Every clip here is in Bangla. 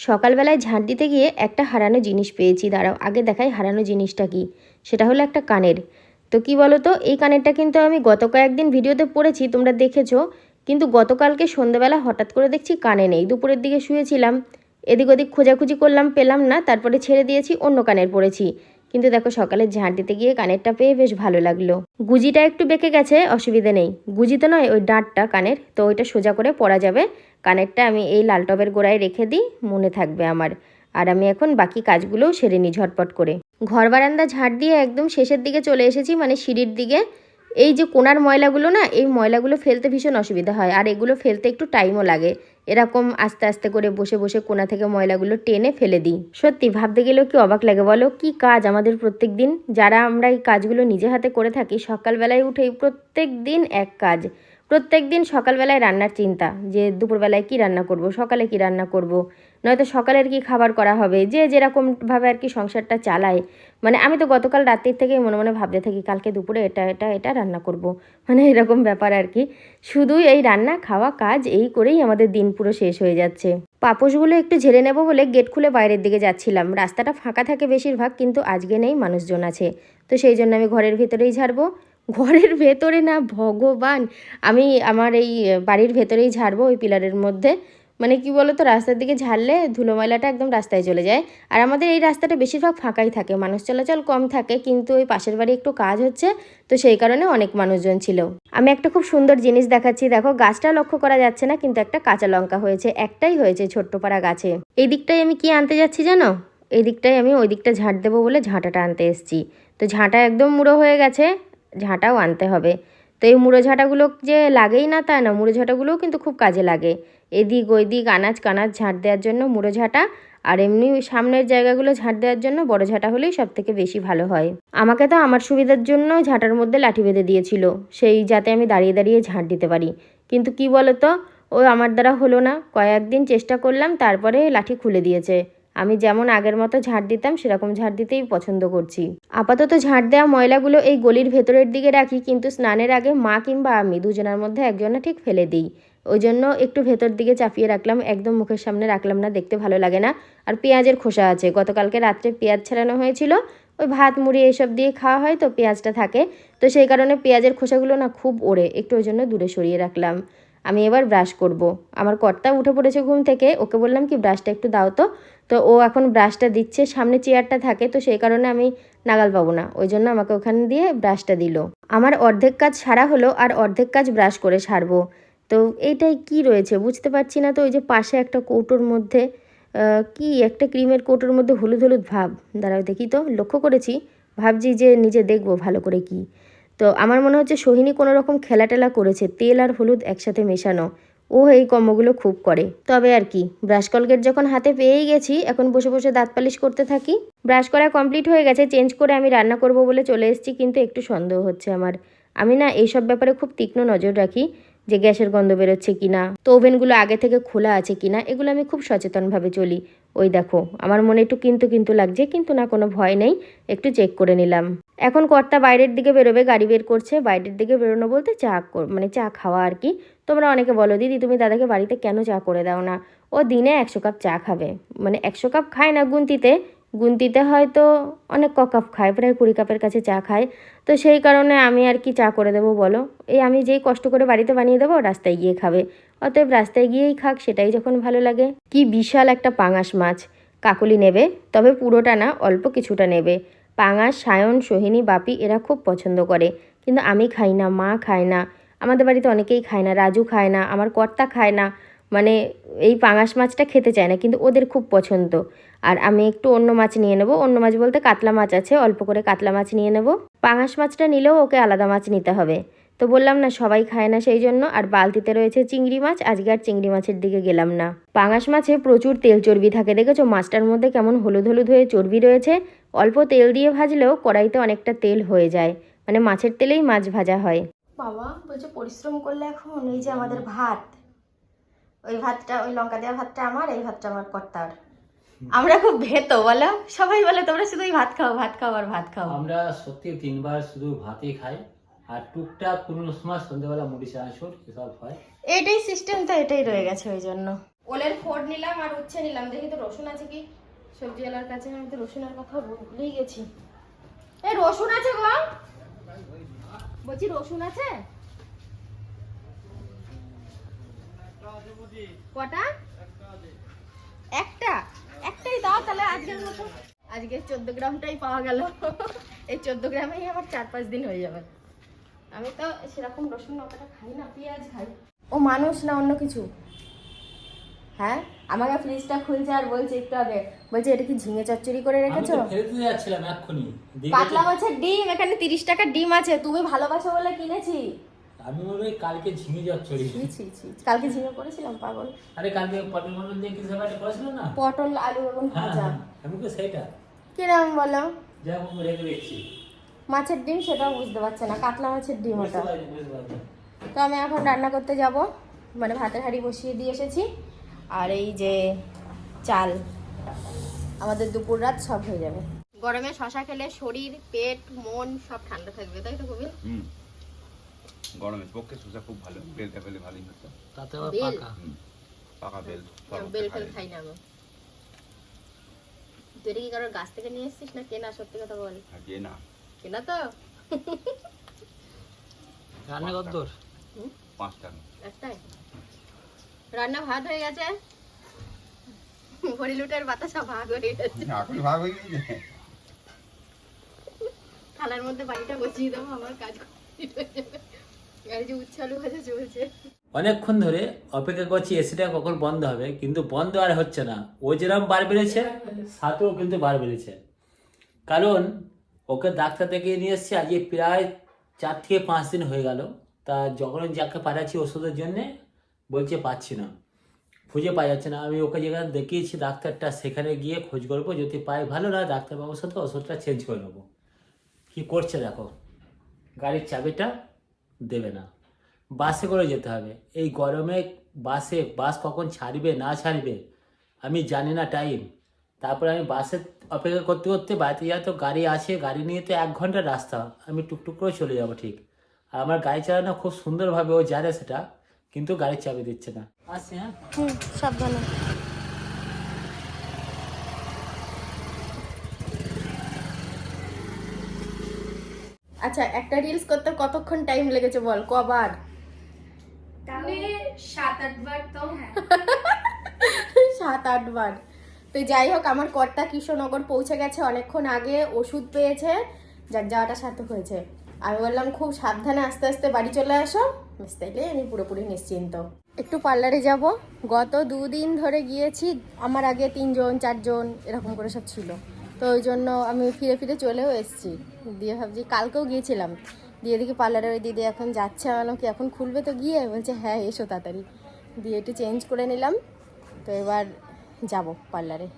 সকালবেলায় ঝাঁট দিতে গিয়ে একটা হারানো জিনিস পেয়েছি, দাঁড়াও আগে দেখাই হারানো জিনিসটা কি। সেটা হলো একটা কানের। তো কি বলো তো, এই কানেরটা কিন্তু আমি গত কয়েকদিন ভিডিওতে পড়েছি, তোমরা দেখেছো, কিন্তু গতকালকে সন্ধ্যেবেলা হঠাৎ করে দেখছি কানে নেই। দুপুরের দিকে শুয়েছিলাম, এদিক ওদিক খোঁজাখুঁজি করলাম, পেলাম না, তারপরে ছেড়ে দিয়েছি, অন্য কানের পড়েছি। কিন্তু দেখো সকালে ঝাঁট দিতে গিয়ে কানেরটা পেয়ে বেশ ভালো লাগলো। গুজিটা একটু বেঁকে গেছে, অসুবিধে নেই, গুজি তো নয়, ওই ডাঁটটা কানের, তো ওইটা সোজা করে পরা যাবে। কানেরটা আমি এই লাল টবের গোড়ায় রেখে দিই, মনে থাকবে আমার। আর আমি এখন বাকি কাজগুলোও সেরে নিই ঝটপট করে। ঘর বারান্দা ঝাড় দিয়ে একদম শেষের দিকে চলে এসেছি, মানে সিঁড়ির দিকে। এই যে কোণার ময়লাগুলো না, এই ময়লাগুলো ফেলতে ভীষণ অসুবিধা হয়, আর এগুলো ফেলতে একটু টাইমও লাগে। এরকম আস্তে আস্তে করে বসে বসে কোণা থেকে ময়লাগুলো টেনে ফেলে দিই। সত্যি ভাবতে গেলেও কি অবাক লাগে বলো, কি কাজ আমাদের প্রত্যেক দিন। যারা আমরা এই কাজগুলো নিজে হাতে করে থাকি, সকালবেলায় উঠেই প্রত্যেক দিন এক কাজ। প্রত্যেক দিন সকালবেলায় রান্নার চিন্তা, যে দুপুরবেলায় কি রান্না করব, সকালে কি রান্না করব, নয়তো সকালের কি খাবার করা হবে, যে যেরকমভাবে আর কি সংসারটা চালায়। মানে আমি তো গতকাল রাত্রির থেকেই মনে মনে ভাবতে থাকি কালকে দুপুরে এটা এটা এটা রান্না করব, মানে এরকম ব্যাপার আর কি। শুধুই এই রান্না খাওয়া কাজ এই করেই আমাদের দিন পুরো শেষ হয়ে যাচ্ছে। পাপোশগুলো একটু ঝেড়ে নেব বলে গেট খুলে বাইরের দিকে যাচ্ছিলাম। রাস্তাটা ফাঁকা থাকে বেশিরভাগ, কিন্তু আজকে নেই, মানুষজন আছে, তো সেই জন্য আমি ঘরের ভেতরেই ঝাড়বো। ঘরের ভেতরে না, ভগবান, আমি আমার এই বাড়ির ভেতরেই ঝাড়বো, ওই পিলারের মধ্যে। মানে কি বলো তো, রাস্তার দিকে ঝাড়লে ধুলো ময়লাটা একদম রাস্তায় চলে যায়। আর আমাদের এই রাস্তাটা বেশিরভাগ ফাঁকাই থাকে, মানুষ চলাচল কম থাকে, কিন্তু ওই পাশের বাড়ি একটু কাজ হচ্ছে, তো সেই কারণে অনেক মানুষজন ছিল। আমি একটা খুব সুন্দর জিনিস দেখাচ্ছি, দেখো গাছটা লক্ষ্য করা যাচ্ছে না, কিন্তু একটা কাঁচা লঙ্কা হয়েছে, একটাই হয়েছে ছোট্ট পাড়া গাছে। এই দিকটাই আমি কি আনতে যাচ্ছি জানো, এই দিকটাই আমি ওই দিকটা ঝাঁট দেবো বলে ঝাঁটাটা আনতে এসেছি। তো ঝাঁটা একদম মুড়ো হয়ে গেছে, ঝাঁটাও আনতে হবে। তো এই মুড়ো ঝাঁটাগুলো যে লাগেই না তা না, মুড়ো ঝাঁটাগুলোও কিন্তু খুব কাজে লাগে। এদিক ওই দিক আনাজ কানাজ ঝাঁট দেওয়ার জন্য মুড়ো ঝাঁটা, আর এমনি সামনের জায়গাগুলো ঝাঁট দেওয়ার জন্য বড় ঝাঁটা হলেই সব থেকে বেশি ভালো হয়। আমাকে তো আমার সুবিধার জন্য ঝাঁটার মধ্যে লাঠি বেঁধে দিয়েছিল, সেই যাতে আমি দাঁড়িয়ে দাঁড়িয়ে ঝাঁট দিতে পারি। কিন্তু কি বলো তো, ও আমার দ্বারা হলো না, কয়েকদিন চেষ্টা করলাম, তারপরে লাঠি খুলে দিয়েছে। আমি যেমন আগের মতো ঝাঁট দিতাম সেরকম ঝাঁট দিতেই পছন্দ করছি। আপাতত ঝাঁট দেওয়া ময়লাগুলো এই গলির ভেতরের দিকে রাখি, কিন্তু স্নানের আগে মা কিংবা আমি দুজনের মধ্যে একজনে ঠিক ফেলে দিই। ওই জন্য একটু ভেতর দিকে চাপিয়ে রাখলাম, একদম মুখের সামনে রাখলাম না, দেখতে ভালো লাগে না। আর পেঁয়াজের খোসা আছে, গতকালকে রাত্রে পেঁয়াজ ছাড়ানো হয়েছিল, ওই ভাত মুড়ি এইসব দিয়ে খাওয়া হয়, তো পেঁয়াজটা থাকে, তো সেই কারণে পেঁয়াজের খোসাগুলো না খুব ওড়ে, একটু ওই জন্য দূরে সরিয়ে রাখলাম। আমি এবার ব্রাশ করব। আমার কর্তা উঠে পড়েছে ঘুম থেকে, ওকে বললাম কি ব্রাশটা একটু দাও তো। তো ও এখন ব্রাশটা দিচ্ছে, সামনে চেয়ারটা থাকে, তো সেই কারণে আমি নাগাল পাবো না, ওই জন্য আমাকে ওখানে দিয়ে ব্রাশটা দিল। আমার অর্ধেক কাজ সারা হলো, আর অর্ধেক কাজ ব্রাশ করে সারবো। তো এইটাই কি রয়েছে বুঝতে পারছি না। তো ওই যে পাশে একটা কৌটোর মধ্যে কি একটা ক্রিমের কৌটোর মধ্যে হলুদ হলুদ ভাব, দাঁড়াও দেখি তো, লক্ষ্য করেছি, ভাবছি যে নিজে দেখবো ভালো করে কি। তো আমার মনে হচ্ছে সোহিনী কোনো রকম খেলা টেলা করেছে, তেল আর হলুদ একসাথে মেশানো। ও এই কর্মগুলো খুব করে। তবে আর কি, ব্রাশ কলগেট যখন হাতে পেয়েই গেছি, এখন বসে বসে দাঁত পালিশ করতে থাকি। ব্রাশ করা কমপ্লিট হয়ে গেছে, চেঞ্জ করে আমি রান্না করব বলে চলে এসেছি, কিন্তু একটু সন্দেহ হচ্ছে আমার। আমি না এইসব ব্যাপারে খুব তীক্ষ্ণ নজর রাখি, যে গ্যাসের গন্ধ বেরোচ্ছে কিনা, তো ওভেনগুলো আগে থেকে খোলা আছে কিনা, এগুলো আমি খুব সচেতনভাবে চলি। ওই দেখো আমার মনে একটু কিন্তু কিন্তু লাগছে, কিন্তু না, কোনো ভয় নেই, একটু চেক করে নিলাম। এখন কর্তা বাইরের দিকে বেরোবে, গাড়ি বের করছে, বাইরের দিকে বেরোনো বলতে চা মানে চা খাওয়া আর কি। তোমরা অনেকে বলো দিদি তুমি দাদাকে বাড়িতে কেন চা করে দাও না, ও দিনে 100 কাপ চা খাবে, মানে 100 কাপ খায় না, গুনতিতে গুনতিতে হয়তো অনেক কাপ খায়, প্রায় 20 কাপের কাছে চা খায়। তো সেই কারণে আমি আর কি চা করে দেবো বলো, এই আমি যেই কষ্ট করে বাড়িতে বানিয়ে দেবো, রাস্তায় গিয়ে খাবে, অতএব রাস্তায় গিয়েই খাক, সেটাই যখন ভালো লাগে। কি বিশাল একটা পাঙাশ মাছ, কাকলি নেবে, তবে পুরোটা না, অল্প কিছুটা নেবে। পাঙাশ সায়ন, সোহিনী, বাপি এরা খুব পছন্দ করে, কিন্তু আমি খাই না, মা খায় না, আমাদের বাড়িতে অনেকেই খায় না, রাজু খায় না, আমার কর্তা খায় না, মানে এই পাঙাশ মাছটা খেতে চায় না, কিন্তু ওদের খুব পছন্দ। আর আমি একটু অন্য মাছ নিয়ে নেব, অন্য মাছ বলতে কাতলা মাছ আছে, অল্প করে কাতলা মাছ নিয়ে নেব। পাঙাশ মাছটা নিলেও ওকে আলাদা মাছ নিতে হবে, তো বললাম না সবাই খায় না সেই জন্য। আর বালতিতে রয়েছে চিংড়ি মাছ, আজকে আর চিংড়ি মাছের দিকে গেলাম না। পাঙাশ মাছে প্রচুর তেল চর্বি থাকে, দেখেছো মাছটার মধ্যে কেমন হলুদ হলুদ হয়ে চর্বি রয়েছে। অল্প তেল দিয়ে ভাজলেও কড়াইতে অনেকটা তেল হয়ে যায়, মানে মাছের তেলেই মাছ ভাজা হয়। বাবা বলছে পরিশ্রম করলে এখন এই যে আমাদের ভাত, ওই ভাতটা, ওই লঙ্কা দেওয়া ভাতটা আমার, এই ভাতটা আমার কর্তার। আমরা খুব ভেতো বলো, সবাই বলে তোমরা শুধু ভাত খাও ভাত খাও আর ভাত খাও। আমরা সত্যি 3 বার শুধু ভাতই খাই, আর টুকটাক কোনো সময় সন্ধ্যাবেলা মুড়ি চানাচুর এসব হয়। এটাই সিস্টেম, তো এটাই রয়ে গেছে ওই জন্য। ওলের ফোড় নিলাম আর উচ্ছে নিলাম, দেখি তো রসুন আছে কি সবজিওয়ালার কাছে। আমি তো রসুনের কথা ভুলেই গেছি। এই রসুন আছে গো, বলছি রসুন আছে? কটা? একটাই দাও তাহলে আজকের মতো। আজকে 14 গ্রামটাই পাওয়া গেল। এই 14 গ্রামেই আমার 4-5 দিন হয়ে যাবে। আমি তো সেরকম রসুন অতটা খাই না, পেঁয়াজ খাই। ও মানুষ না অন্য কিছু? হ্যাঁ, আমাকে ফ্রিজটা খুলছে আর বলছে একটু আগে, বলছে এটা কি ঝিঙে চচ্চড়ি করে আমি রেখেছো? তো ফেলতে যাচ্ছিলাম এক্ষুনি। পাতলা মাছের ডিম, এখানে 30 টাকার ডিম আছে, তুমি ভালোবাসো বলে কিনেছি। আমি বলবো কালকে ঝিঙে চচ্চড়ি। কালকে ঝিঙে করেছিলাম পাগল। আরে কালকে পটল মটল দিয়ে কিছু একটা করেছিল না? পটল আলু বেগুন ভাজা। আমি তো সেটা কিরম বলো? যেমন রেখে দিচ্ছি। মাছের ডিম সেটাও বুঝতে পারছে না, কাতলা মাছের ডিম ওটা। বুঝতে পারছি। তো আমি এখন রান্না করতে যাব, মানে ভাতের হাঁড়ি বসিয়ে দিয়ে এসেছি। আর এই যে চাল, আমাদের দুপুর রাত সব হয়ে যাবে। গরমে শশা খেলে শরীর, পেট, মন সব ঠান্ডা থাকবে, তাই তো কবির? গরমের পক্ষে শসা খুব ভালো, বেলটা পেলে ভালোই হতো। তাতে আবার বেল? পাকা। পাকা বেল বেল ফেল খাই না আমি। তুই কি কারোর গাছ থেকে নিয়ে এসেছিস না কেনা? সত্যি কথা বল। কেনা কেনা তো? রান্না কতদূর? 5 টাকা একটাই রান্না। ভাত হয়ে গেছে, ভরি লুটের বাতাসা ভাগ হয়ে গেছে। এখন ভাগ হয়ে গেছে। থালার মধ্যে বাড়িটা বসিয়ে দেবো, আমার কাজ complete হয়ে যাবে। আর যে উচ্ছে আলু ভাজা চলছে। অনেকক্ষণ ধরে অপেক্ষা করছি এসিটা কখন বন্ধ হবে, কিন্তু বন্ধ আর হচ্ছে না। ও যেরকম বার বেড়েছে সাথেও কিন্তু বার বেড়েছে। কারণ ওকে ডাক্তার থেকে নিয়ে এসেছি আজকে প্রায় 4 থেকে 5 দিন হয়ে গেল। তা যখন যাকে পাঠাচ্ছি ওষুধের জন্যে বলছে পাচ্ছি না, খুঁজে পাওয়া যাচ্ছে না। আমি ওকে যেখানে দেখিয়েছি ডাক্তারটা, সেখানে গিয়ে খোঁজ করবো, যদি পাই ভালো, না ডাক্তারবাবুর সাথে ওষুধটা চেঞ্জ করে নেবো। কী করছে দেখো, গাড়ির চাবিটা দেবে না, বাসে করে যেতে হবে। এই গরমে বাস কখন ছাড়বে না ছাড়বে আমি জানি না টাইম। তারপরে আমি বাসে অপেক্ষা করতে করতে বাড়িতে যাওয়া, তো গাড়ি আছে, গাড়ি নিয়ে তো 1 ঘন্টার রাস্তা, আমি টুকটুক করে চলে যাব ঠিক। আর আমার গাড়ি চালানো খুব সুন্দরভাবে ও জানে সেটা, কিন্তু গাড়ির চাবি দিচ্ছে না। আসছি, হ্যাঁ। সাবধানে। আচ্ছা, একটা রিলস করতে কতক্ষণ টাইম লেগেছে বল, কবার? 7-8 বার তো। 7-8 বার। তো যাই হোক, আমার কর্তা কৃষ্ণনগর পৌঁছে গেছে অনেকক্ষণ আগে, ওষুধ পেয়েছে, যার যাওয়াটা সার্থক হয়েছে। আমি বললাম খুব সাবধানে আস্তে আস্তে বাড়ি চলে আসো, তাইলে আমি পুরোপুরি নিশ্চিন্ত। একটু পার্লারে যাব, গত 2 দিন ধরে গিয়েছি, আমার আগে 3 জন 4 জন এরকম করে সব ছিল, তো ওই জন্য আমি ফিরে ফিরে চলেও এসেছি। দিয়ে ভাবছি কালকেও গিয়েছিলাম, দিয়ে দেখি পার্লারের ওই দিদি এখন যাচ্ছে, আমি কি এখন খুলবে তো গিয়ে, বলছে হ্যাঁ এসো তাড়াতাড়ি। দিয়ে একটু চেঞ্জ করে নিলাম, তো এবার যাব পার্লারে।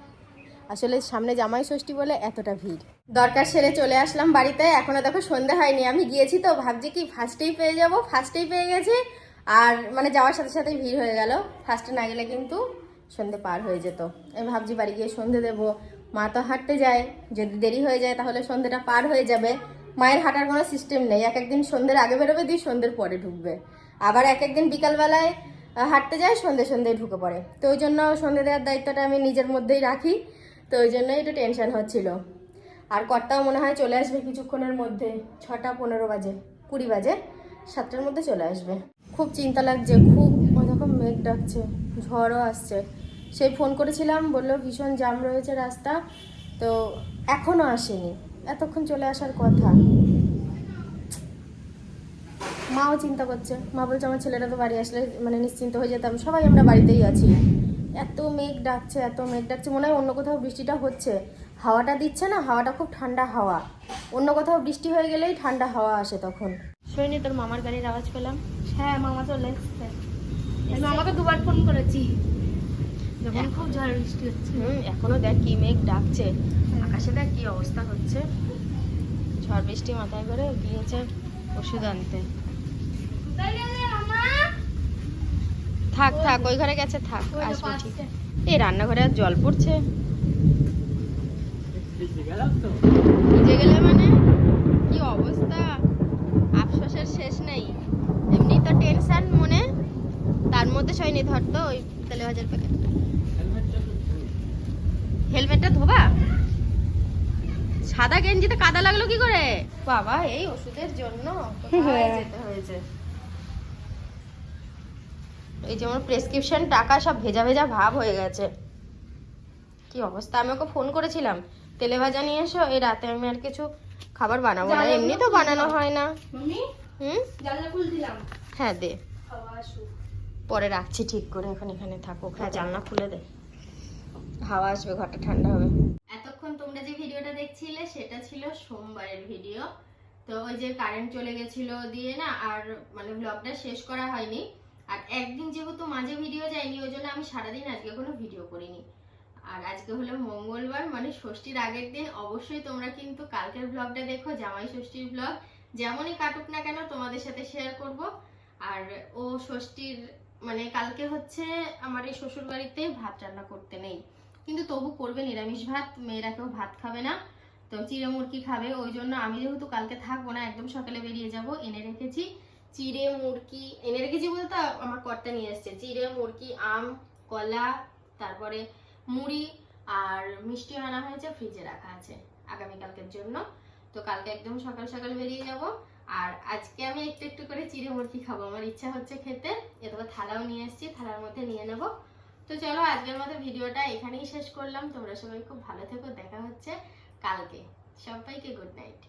আসলে সামনে জামাই ষষ্ঠী বলে এতটা ভিড়। দরকার সেরে চলে আসলাম বাড়িতে, এখনো দেখো সন্ধে হয়নি। আমি গিয়েছি তো ভাবছি কি ফার্স্টেই পেয়ে যাব, ফার্স্টেই পেয়ে গেছি, আর মানে যাওয়ার সাথে সাথে ভিড় হয়ে গেল। ফার্স্টে না গেলে কিন্তু সন্ধে পার হয়ে যেত। আমি ভাবছি বাড়ি গিয়ে সন্ধে দেবো, মা তো হাঁটতে যায়, যদি দেরি হয়ে যায় তাহলে সন্ধেটা পার হয়ে যাবে। মায়ের হাঁটার কোনো সিস্টেম নেই, এক একদিন সন্ধ্যের আগে বেরোবে, দিয়ে সন্ধ্যের পরে ঢুকবে, আবার এক একদিন বিকালবেলায় হাঁটতে যায়, সন্ধ্যেয় ঢুকে পড়ে। তো ওই জন্য সন্ধে দেওয়ার দায়িত্বটা আমি নিজের মধ্যেই রাখি, তো ওই জন্যই একটু টেনশন হচ্ছিল। আর কর্তাও মনে হয় চলে আসবে কিছুক্ষণের মধ্যে, 6টা 15 বাজে, 20 বাজে, 7টার মধ্যে চলে আসবে। খুব চিন্তা লাগছে, খুব ওরকম মেঘ ডাকছে, ঝড়ও আসছে। সেই ফোন করেছিলাম, বললো ভীষণ জ্যাম রয়েছে রাস্তা, তো এখনও আসেনি, এতক্ষণ চলে আসার কথা। মাও চিন্তা করছে, মা বলছে আমার ছেলেটা তো বাড়ি আসলে মানে নিশ্চিন্ত হয়ে যেতাম, সবাই আমরা বাড়িতেই আছি। এত মেঘ ডাকছে, এত মেঘ ডাকছে, মনে হয় অন্য কোথাও বৃষ্টিটা হচ্ছে। হাওয়াটা দিচ্ছে না, হাওয়াটা খুব ঠান্ডা হাওয়া, অন্য কোথাও বৃষ্টি হয়ে গেলেই ঠান্ডা হাওয়া আসে তখন। শুনিনি তোর মামার গাড়ির আওয়াজ পেলাম? হ্যাঁ, মামা চলে এসছে। আমি মামাকে 2 বার ফোন করেছি, যখন খুব ঝড় বৃষ্টি হচ্ছে। এখনো দেখ কি মেঘ ডাকছে, আকাশে দেখ কি অবস্থা হচ্ছে। ঝড় বৃষ্টি মাথায় করে গিয়েছে ওষুধ আনতে। থাক থাক, ওই ঘরে গেছে, থাক, আসবে ঠিক। এই রান্নাঘরে আর জল পড়ছে, ভিজে গেলে মানে কি অবস্থা, আফসোসের শেষ নেই। এমনি তো টেনশন মনে, তার মধ্যে সয়নি ধর তো ওই তেলে ভাজার প্যাকেট। হেলমেটটা ধোবা? সাদা গেঞ্জিতে কাদা লাগলো কি করে? বাবা এই ওষুধের জন্য কোথায় যেতে হয়েছে। এই যে আমার প্রেসক্রিপশন টাকা সব ভেজা ভেজা ভাব হয়ে গেছে, কি অবস্থা। আমি ওকে ফোন করেছিলাম তেলে ভাজা নিয়ে এসো, এই রাতে আমি আর কিছু খাবার বানাবো না, এমনি তো বানানো হয় না। মাম্মি জানলা খুল দিলাম, হ্যাঁ দে, হাওয়া আসুক। পরে রাখছি ঠিক করে, এখন এখানে থাকুক। হ্যাঁ জানলা খুলে দে, হাওয়া আসবে, ঘরটা ঠান্ডা হবে। এতক্ষণ তোমরা যে ভিডিওটা দেখছিলে সেটা ছিল সোমবারের ভিডিও। তো ওই যে কারেন্ট চলে গেছিল দিয়ে না আর মানে ব্লগটা শেষ করা হয়নি। আর একদিন যেহেতু মাঝে ভিডিও যায়নি ওই জন্য আমি সারাদিন আজকে কোনো ভিডিও করিনি। আর আজকে হলো মঙ্গলবার, মানে ষষ্ঠীর আগের দিন। অবশ্যই তোমরা কিন্তু কালকের ব্লগটা দেখো, জামাই ষষ্ঠীর ব্লগ। যেমনই কাটুক না কেন তোমাদের সাথে শেয়ার করব। আর ও ষষ্ঠীর মানে কালকে হচ্ছে আমার এই শ্বশুর বাড়িতে ভাত রান্না করতে নেই, কিন্তু তবু করবে নিরামিষ ভাত, মেয়েরা কেউ ভাত খাবে না, তো চিড়ে মুরগি খাবে। ওই জন্য আমি যেহেতু কালকে থাকবো না, একদম সকালে বেরিয়ে যাব, এনে রেখেছি চিড়ে মুরগি। এনে রেখেছি বলতে আমার কর্তা নিয়ে এসছে চিড়ে মুরগি, আম, কলা, তারপরে মুড়ি আর মিষ্টি আনা হয়েছে, ফ্রিজে রাখা আছে আগামীকালকের জন্য। তো কালকে একদম সকাল সকাল বেরিয়ে যাব। আর আজকে আমি একটু একটু করে চিড়ে মুরগি খাবো, আমার ইচ্ছা হচ্ছে খেতে। এরকম থালাও নিয়ে এসেছি, থালার মধ্যে নিয়ে নেব। তো চলো আজকের মতো ভিডিওটা এখানেই শেষ করলাম। তোমরা সবাই খুব ভালো থেকো, দেখা হচ্ছে কালকে। সবাইকে গুড নাইট।